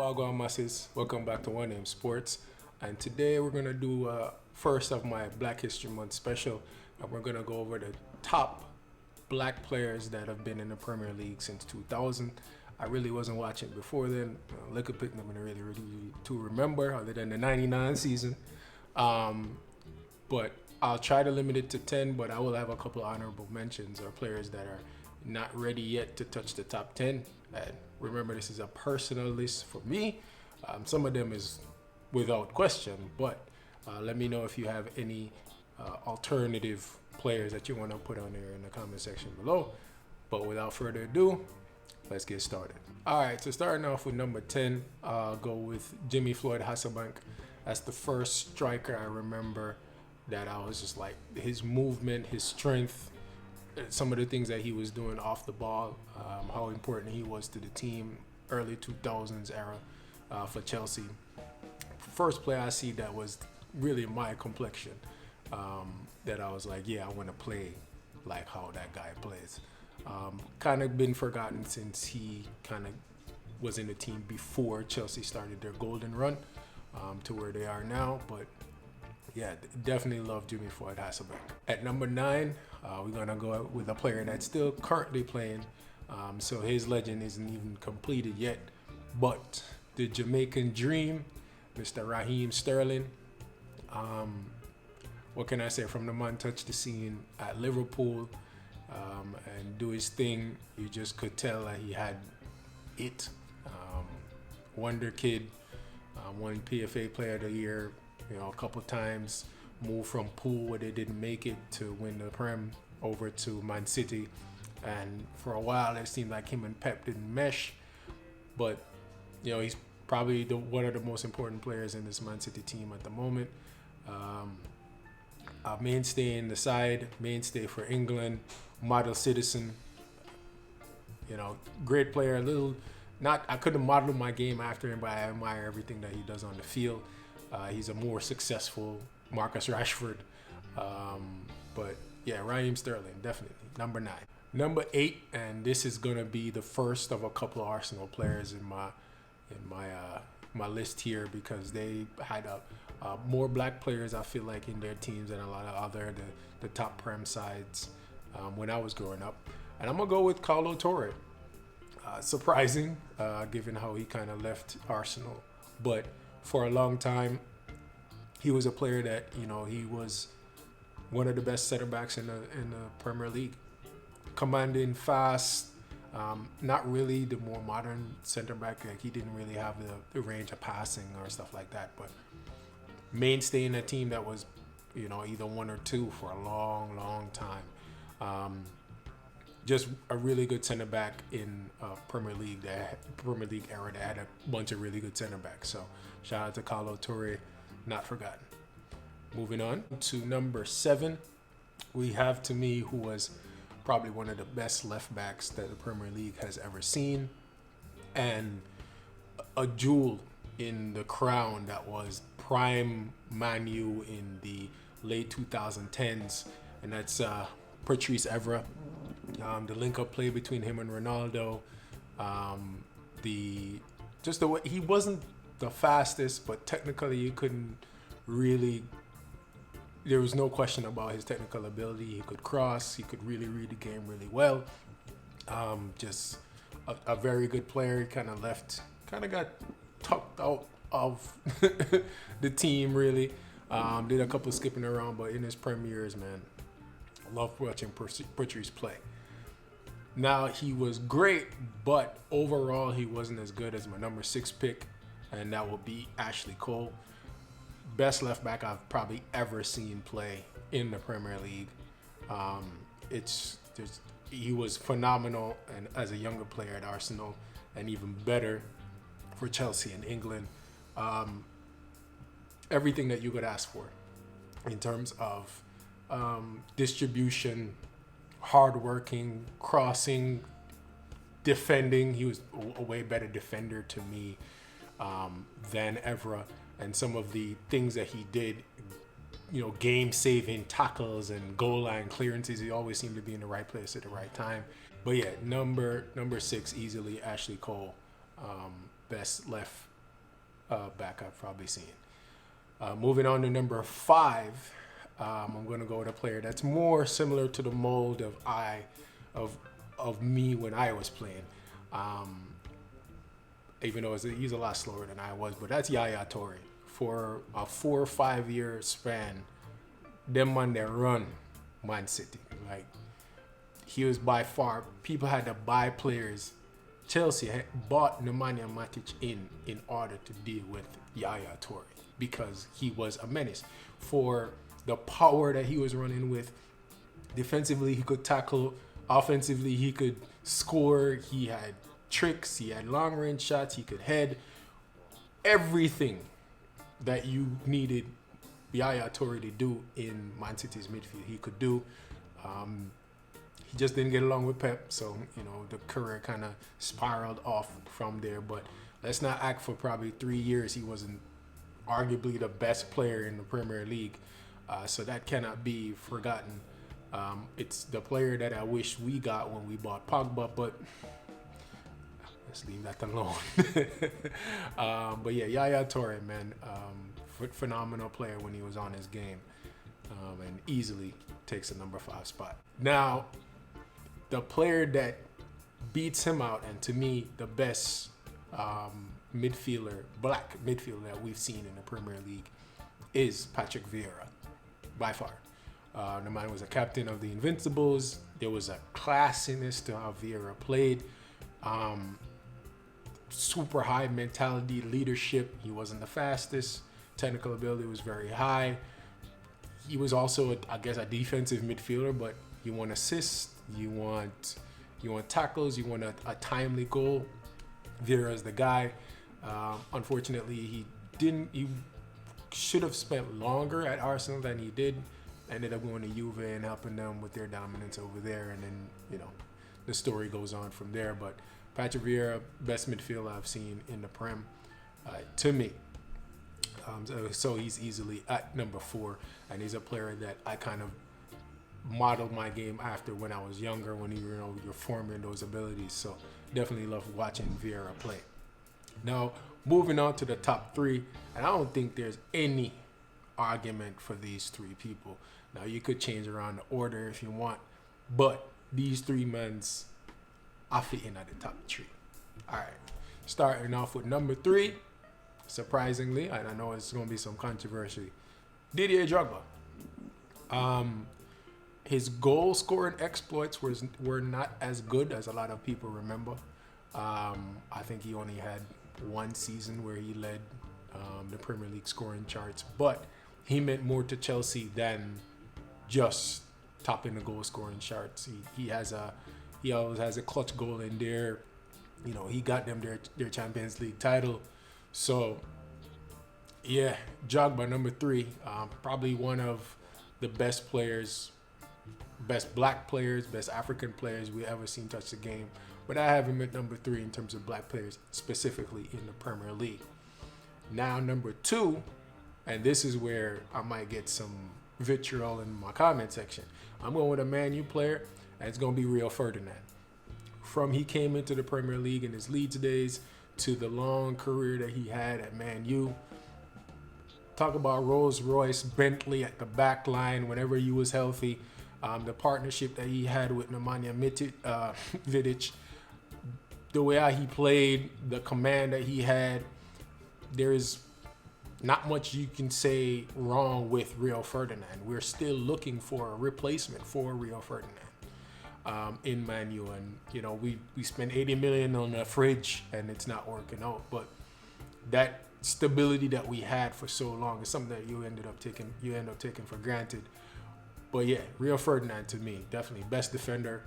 Wagwan masses, welcome back to One Name Sports, and today we're gonna do first of my Black History Month special, and we're gonna go over the top black players that have been in the Premier League since 2000. I really wasn't watching before then. Look at picking them and really to remember, other than the '99 season. But I'll try to limit it to 10, but I will have a couple of honorable mentions or players that are not ready yet to touch the top 10. And remember, this is a personal list for me. Some of them is without question, but let me know if you have any alternative players that you want to put on there in the comment section below. But without further ado, let's get started. All right, so starting off with number 10, I'll go with Jimmy Floyd Hasselbank. That's the first striker I remember that I was just like, his movement, his strength, some of the things that he was doing off the ball, how important he was to the team, early 2000s era for Chelsea. First player I see that was really my complexion, that I was like, yeah, I want to play like how that guy plays. Kind of been forgotten since he kind of was in the team before Chelsea started their golden run to where they are now, but yeah, definitely love Jimmy Floyd Hasselbank. At number 9, we're going to go with a player that's still currently playing. So his legend isn't even completed yet. But the Jamaican Dream, Mr. Raheem Sterling. What can I say? From the man touched the scene at Liverpool and do his thing, you just could tell that he had it. Wonder Kid, won PFA Player of the Year, a couple times, moved from Pool where they didn't make it to win the Prem over to Man City, and for a while it seemed like him and Pep didn't mesh, but he's probably one of the most important players in this Man City team at the moment. A mainstay in the side, mainstay for England, model citizen, great player. I couldn't model my game after him, but I admire everything that he does on the field. He's a more successful Marcus Rashford. But yeah, Raheem Sterling, definitely. Number 9. Number 8, and this is going to be the first of a couple of Arsenal players in my list here, because they had more black players, I feel like, in their teams than a lot of other the top Prem sides when I was growing up. And I'm going to go with Carlo Torre. Surprising, given how he kind of left Arsenal. But for a long time, he was a player that, he was one of the best center backs in the Premier League. Commanding, fast, not really the more modern center back. Like, he didn't really have the range of passing or stuff like that, but mainstay in a team that was, either 1 or 2 for a long, long time. Just a really good center back in Premier League era that had a bunch of really good center backs. So shout out to Carlo Torre, not forgotten. Moving on to number 7, we have, to me, who was probably one of the best left backs that the Premier League has ever seen, and a jewel in the crown that was prime Man U in the late 2010s, and that's Patrice Evra. The link-up play between him and Ronaldo, the way he wasn't the fastest, but technically you couldn't really. There was no question about his technical ability. He could cross. He could really read the game really well. Just a very good player. He kind of got tucked out of the team, really. Did a couple of skipping around, but in his premieres, man, I love watching Patrice play. Now, he was great, but overall he wasn't as good as my number 6 pick, and that will be Ashley Cole. Best left back I've probably ever seen play in the Premier League. He was phenomenal, and as a younger player at Arsenal, and even better for Chelsea and England. Everything that you could ask for in terms of distribution, hardworking, crossing, defending. He was a way better defender to me than Evra, and some of the things that he did, game-saving tackles and goal line clearances. He always seemed to be in the right place at the right time. But yeah, number 6, easily Ashley Cole, best left back I've probably seen. Moving on to number 5, I'm going to go with a player that's more similar to the mold of me when I was playing. Even though he's a lot slower than I was, but that's Yaya Toure. For a 4 or 5 year span, them man they run Man City. Like, he was by far, people had to buy players. Chelsea had bought Nemanja Matic in order to deal with Yaya Toure because he was a menace. For the power that he was running with, defensively he could tackle, offensively he could score, he had tricks, he had long range shots, he could head. Everything that you needed Yaya Toure to do in Man City's midfield, he could do. He just didn't get along with Pep, so the career kind of spiraled off from there. But let's not act, for probably 3 years he wasn't arguably the best player in the Premier League, so that cannot be forgotten. It's the player that I wish we got when we bought Pogba, but let's leave that alone. But yeah, Yaya Toure, man, phenomenal player when he was on his game, and easily takes the number 5 spot. Now, the player that beats him out, and to me the best black midfielder that we've seen in the Premier League, is Patrice Evra, by far. The man was a captain of the Invincibles. There was a classiness to how Vera played. Super high mentality, leadership. He wasn't the fastest. Technical ability was very high. He was also, a defensive midfielder, but you want assists, you want tackles, you want a timely goal. Vera's the guy. Unfortunately, he should have spent longer at Arsenal than he did. Ended up going to Juve and helping them with their dominance over there, and then the story goes on from there. But Patrice Evra, best midfielder I've seen in the Prem, to me. So he's easily at number 4, and he's a player that I kind of modeled my game after when I was younger, when you're forming those abilities. So definitely love watching Vera play. Now, moving on to the top 3, and I don't think there's any argument for these 3 people. Now, you could change around the order if you want, but these 3 men's I fit in at the top 3. All right, starting off with number 3, surprisingly, and I know it's going to be some controversy, Didier Drago. His goal scoring exploits were not as good as a lot of people remember. I think he only had 1 season where he led the Premier League scoring charts, but he meant more to Chelsea than just topping the goal scoring charts. He always has a clutch goal in there. He got them their Champions League title. So yeah, Drogba number 3, probably one of the best players, best black players, best African players we ever seen touch the game. But I have him at number 3 in terms of black players, specifically in the Premier League. Now, number 2, and this is where I might get some vitriol in my comment section. I'm going with a Man U player, and it's going to be Rio Ferdinand. From he came into the Premier League in his Leeds days to the long career that he had at Man U. Talk about Rolls Royce, Bentley at the back line whenever he was healthy. The partnership that he had with Nemanja Vidic, the way how he played, the command that he had, there is not much you can say wrong with Rio Ferdinand. We're still looking for a replacement for Rio Ferdinand in Man U, and we spent 80 million on a fridge and it's not working out. But that stability that we had for so long is something that you end up taking for granted. But yeah, Rio Ferdinand to me, definitely best defender,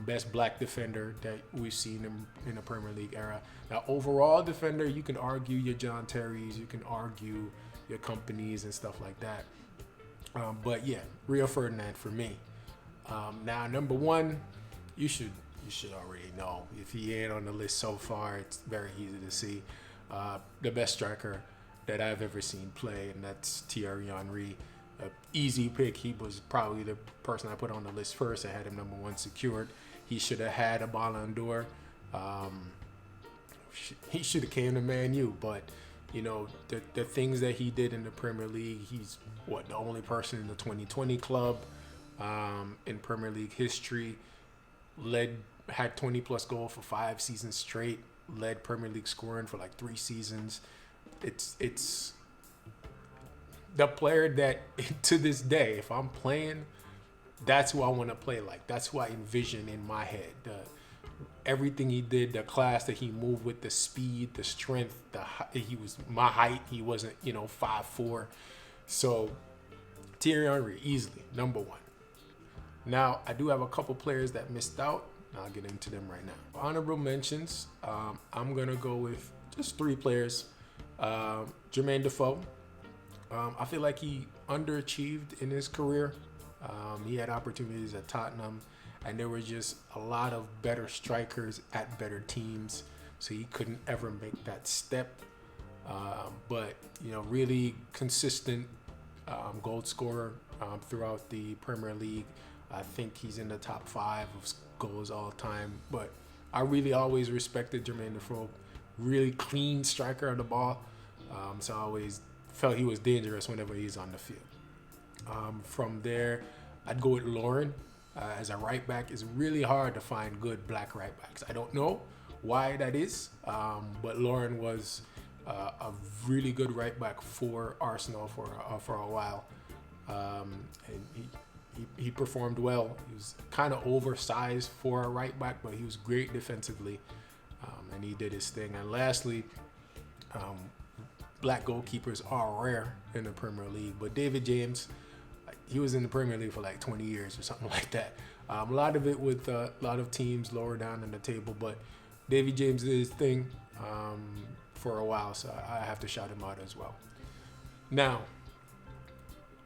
best black defender that we've seen in the Premier League era. Now, overall defender, you can argue your John Terrys, you can argue your companies and stuff like that. But yeah, Rio Ferdinand for me. Now, number 1, you should already know. If he ain't on the list so far, it's very easy to see. The best striker that I've ever seen play, and that's Thierry Henry. Easy pick. He was probably the person I put on the list first. I had him number 1 secured. He should have had a Ballon d'Or. He should have came to Man U, but the things that he did in the Premier League. He's the only person in the 2020 club in Premier League history. Had 20 plus goals for 5 seasons straight. Led Premier League scoring for like 3 seasons. It's the player that to this day, if I'm playing, that's who I want to play like. That's who I envision in my head. Everything he did, the class that he moved with, the speed, the strength, he was my height. He wasn't 5'4". So Thierry Henry, easily number 1. Now I do have a couple players that missed out. I'll get into them right now. Honorable mentions. I'm gonna go with just 3 players. Jermaine Defoe. I feel like he underachieved in his career. He had opportunities at Tottenham, and there were just a lot of better strikers at better teams, so he couldn't ever make that step. But really consistent goal scorer throughout the Premier League. I think he's in the top 5 of goals all time. But I really always respected Jermaine Defoe. Really clean striker of the ball. So I always felt he was dangerous whenever he's on the field. From there, I'd go with Lauren as a right back. It's really hard to find good black right backs. I don't know why that is, but Lauren was a really good right back for Arsenal for a while, and he performed well. He was kind of oversized for a right back, but he was great defensively, and he did his thing. And lastly, black goalkeepers are rare in the Premier League, but David James, he was in the Premier League for like 20 years or something like that. A lot of it with a lot of teams lower down in the table, but David James did his thing for a while, so I have to shout him out as well. Now,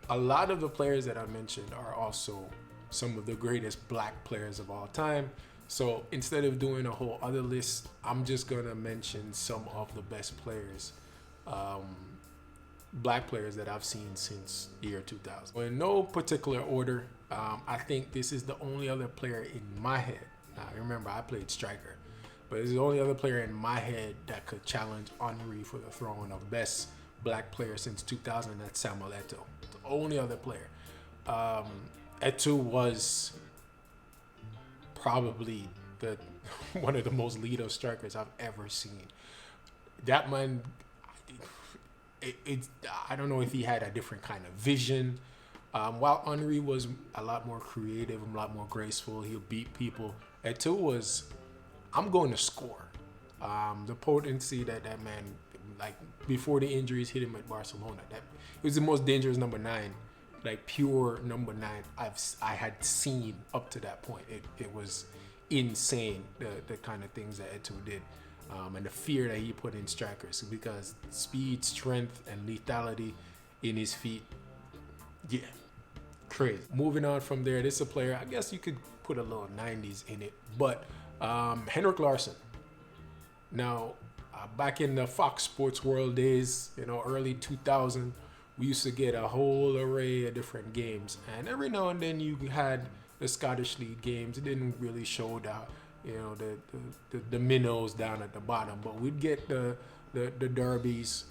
a lot of the players that I mentioned are also some of the greatest black players of all time. So instead of doing a whole other list, I'm just going to mention some of the best players, black players that I've seen since the year 2000. In no particular order, I think this is the only other player in my head. Now, remember, I played striker, but it's the only other player in my head that could challenge Henry for the throne of best black player since 2000. That's Samuel Eto'o, the only other player. Eto'o was probably one of the most lethal strikers I've ever seen. That man, I don't know if he had a different kind of vision. While Henry was a lot more creative, a lot more graceful, he'll beat people. Eto'o was, I'm going to score. The potency that man, like before the injuries hit him at Barcelona, that it was the most dangerous number 9, like pure number 9 I had seen up to that point. It was insane, the kind of things that Eto'o did. And the fear that he put in strikers, because speed, strength, and lethality in his feet, yeah, crazy. Moving on from there, this is a player, I guess you could put a little 90s in it, but Henrik Larson. Now, back in the Fox Sports World days, early 2000, we used to get a whole array of different games, and every now and then you had the Scottish League games. It didn't really show that. The minnows down at the bottom, but we'd get the derbies,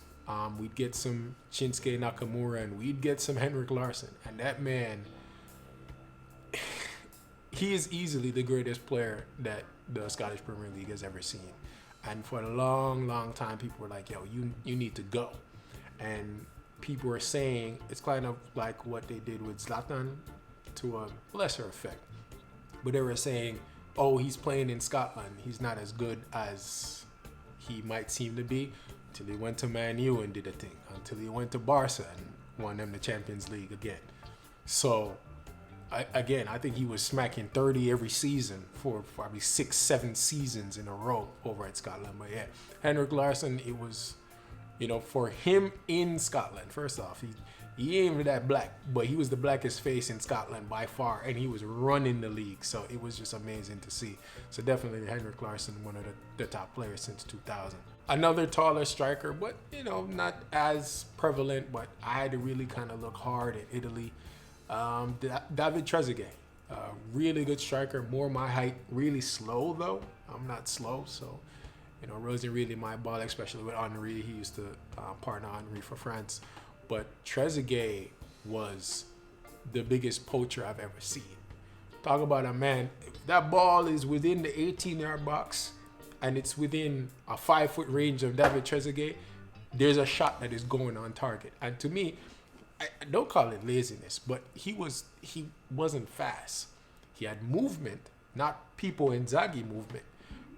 we'd get some Shinsuke Nakamura, and we'd get some Henrik Larson. And that man, he is easily the greatest player that the Scottish Premier League has ever seen. And for a long, long time, people were like, yo, you need to go. And people were saying it's kind of like what they did with Zlatan to a lesser effect. But they were saying, oh, he's playing in Scotland, he's not as good as he might seem to be, until he went to Man U and did a thing, until he went to Barca and won them the Champions League again. So, I think he was smacking 30 every season for probably 6-7 seasons in a row over at Scotland. But yeah, Henrik Larson, it was, for him in Scotland, first off, he ain't even that black, but he was the blackest face in Scotland by far, and he was running the league, so it was just amazing to see. So definitely Henrik Larson, one of the top players since 2000. Another taller striker, but not as prevalent, but I had to really kind of look hard at Italy. David Trezzagay, really good striker, more my height, really slow though. I'm not slow, so You know, wasn't really my ball, especially with Henri. He used to partner Henri for France. But Trezzagay was the biggest poacher I've ever seen. Talk about a man. If that ball is within the 18-yard box and it's within a 5-foot range of David Trezzagay, there's a shot that is going on target. And to me, I don't call it laziness, but he wasn't fast. He had movement, not People Inzaghi movement,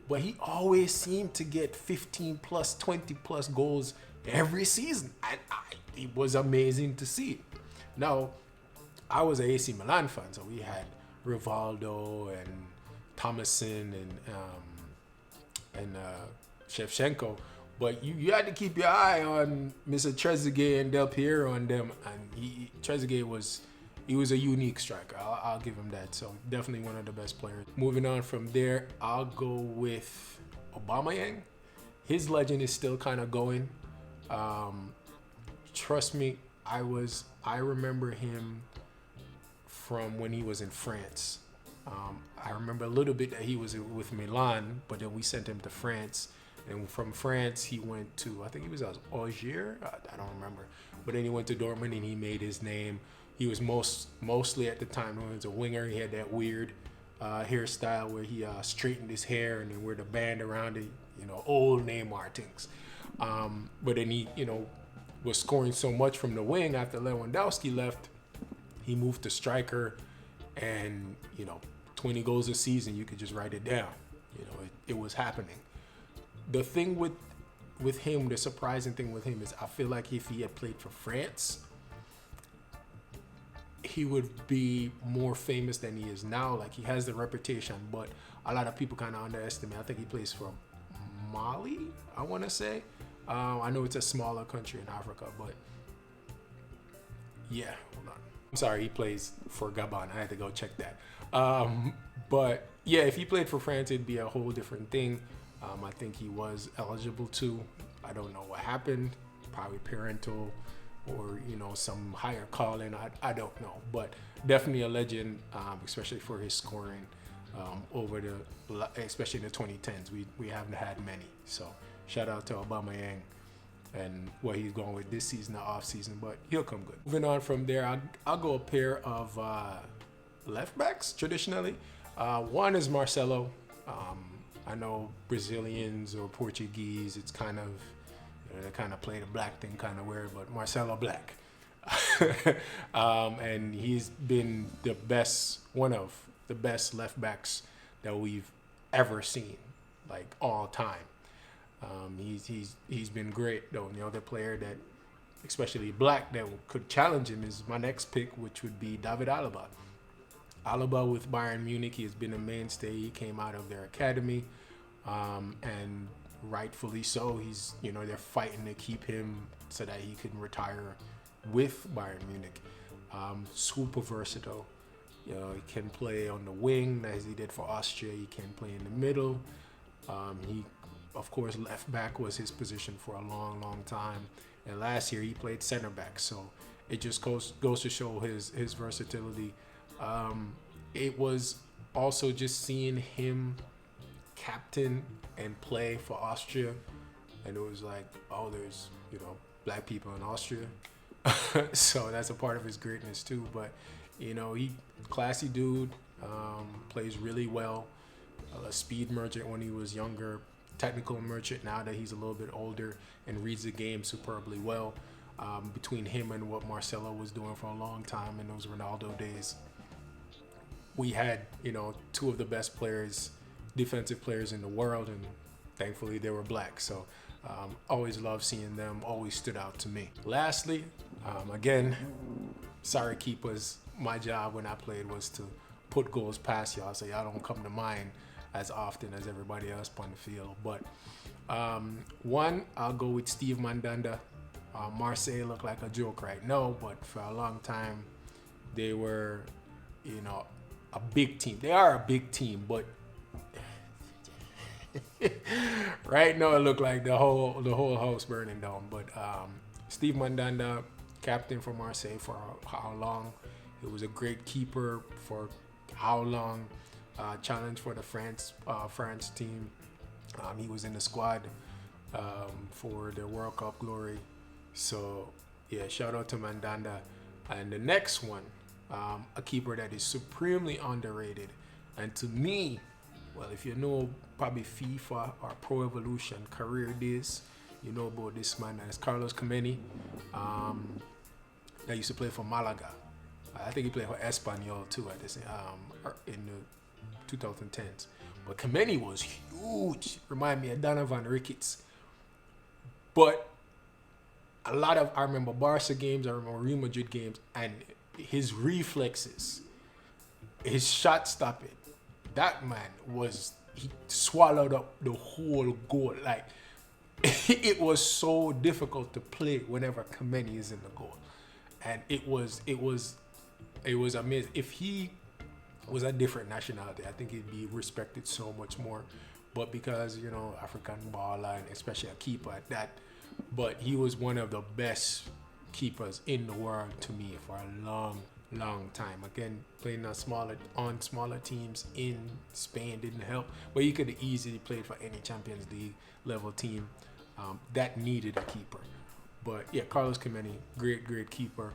but he always seemed to get 15 plus, 20 plus goals every season. And it was amazing to see. Now, I was an AC Milan fan, so we had Rivaldo and Thomason and Shevchenko. But you had to keep your eye on Mr. Trezzagay and Del Piero and them. And Trezzagay was a unique striker. I'll give him that. So definitely one of the best players. Moving on from there, I'll go with Obamayang. His legend is still kind of going. Trust me, I remember him from when he was in France. I remember a little bit that he was with Milan, but then we sent him to France. And from France, he went to, I think he was at Algiers. I don't remember. But then he went to Dortmund and he made his name. He was mostly at the time when he was a winger. He had that weird hairstyle where he straightened his hair and then wore the band around it, you know, old Neymar things. But then he, you know, was scoring so much from the wing after Lewandowski left. He moved to striker, and, you know, 20 goals a season, you could just write it down. You know, it was happening. The thing with him, the surprising thing with him is I feel like if he had played for France, he would be more famous than he is now. Like, he has the reputation, but a lot of people kind of underestimate. I think he plays for Mali, I want to say. I know it's a smaller country in Africa, but yeah, hold on. I'm sorry, he plays for Gabon. I had to go check that. But yeah, if he played for France, it'd be a whole different thing. I think he was eligible to. I don't know what happened. Probably parental or, you know, some higher calling. I don't know. But definitely a legend, especially for his scoring especially in the 2010s. We haven't had many. So shout out to Obamayang and what he's going with this season, the off season, but he'll come good. Moving on from there, I'll go a pair of left backs traditionally. One is Marcelo. I know Brazilians or Portuguese, it's kind of, you know, they kind of play the black thing kind of weird, but Marcelo Black. And he's been one of the best left backs that we've ever seen, like all time. He's been great though. The other player that, especially black, that could challenge him is my next pick, which would be David Alaba. Alaba with Bayern Munich, he has been a mainstay. He came out of their academy, and rightfully so. He's, you know, they're fighting to keep him so that he can retire with Bayern Munich. Super versatile. You know, he can play on the wing as he did for Austria. He can play in the middle. He, of course, left back was his position for a long, long time. And last year he played center back. So it just goes to show his versatility. It was also just seeing him captain and play for Austria. And it was like, oh, there's, you know, black people in Austria. So that's a part of his greatness too. But, you know, he classy dude, plays really well. A speed merchant when he was younger, technical merchant now that he's a little bit older, and reads the game superbly well. Between him and what Marcelo was doing for a long time in those Ronaldo days, we had, you know, two of the best players, defensive players in the world, and thankfully they were black. So always loved seeing them, always stood out to me. Lastly, again, sorry keepers, my job when I played was to put goals past y'all so y'all don't come to mind as often as everybody else on the field. But one, I'll go with Steve Mandunda. Marseille looked like a joke right now, but for a long time they were, you know, a big team. They are a big team, but right now it looked like the whole house burning down. But Steve Mandanda, captain for Marseille for how long? He was a great keeper for how long? Challenge for the France team. He was in the squad for the World Cup glory. So, yeah, shout out to Mandunda. And the next one, a keeper that is supremely underrated. And to me, well, if you know probably FIFA or Pro Evolution career days, you know about this man. That's Carlos Khamenei. That used to play for Malaga. I think he played for Espanyol too at this in the 2010s. But Khamenei was huge. Remind me of Donovan Ricketts. But a lot of, I remember Barca games, I remember Real Madrid games, and his reflexes, his shot stopping, that man he swallowed up the whole goal. Like, it was so difficult to play whenever Khamenei is in the goal. And it was amazing. If he was a different nationality, I think he'd be respected so much more. But because, you know, African baller, and especially a keeper at that, but he was one of the best keepers in the world to me for a long time. Again, playing on smaller teams in Spain didn't help, but he could have easily played for any Champions League level team that needed a keeper. But yeah, Carlos Khamenei, great keeper.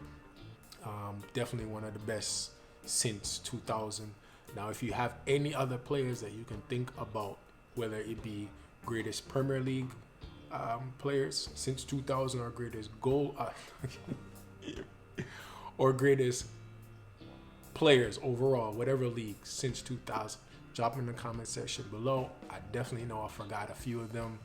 Definitely one of the best since 2000. Now, if you have any other players that you can think about, whether it be greatest Premier League players since 2000 or greatest goal or greatest players overall, whatever league since 2000, drop in the comment section below. I definitely know I forgot a few of them,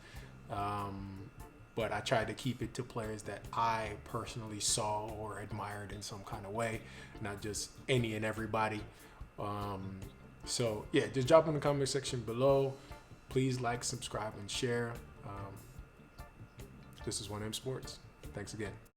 but I tried to keep it to players that I personally saw or admired in some kind of way, not just any and everybody. So yeah, just drop in the comment section below. Please like, subscribe, and share. This is 1M Sports. Thanks again.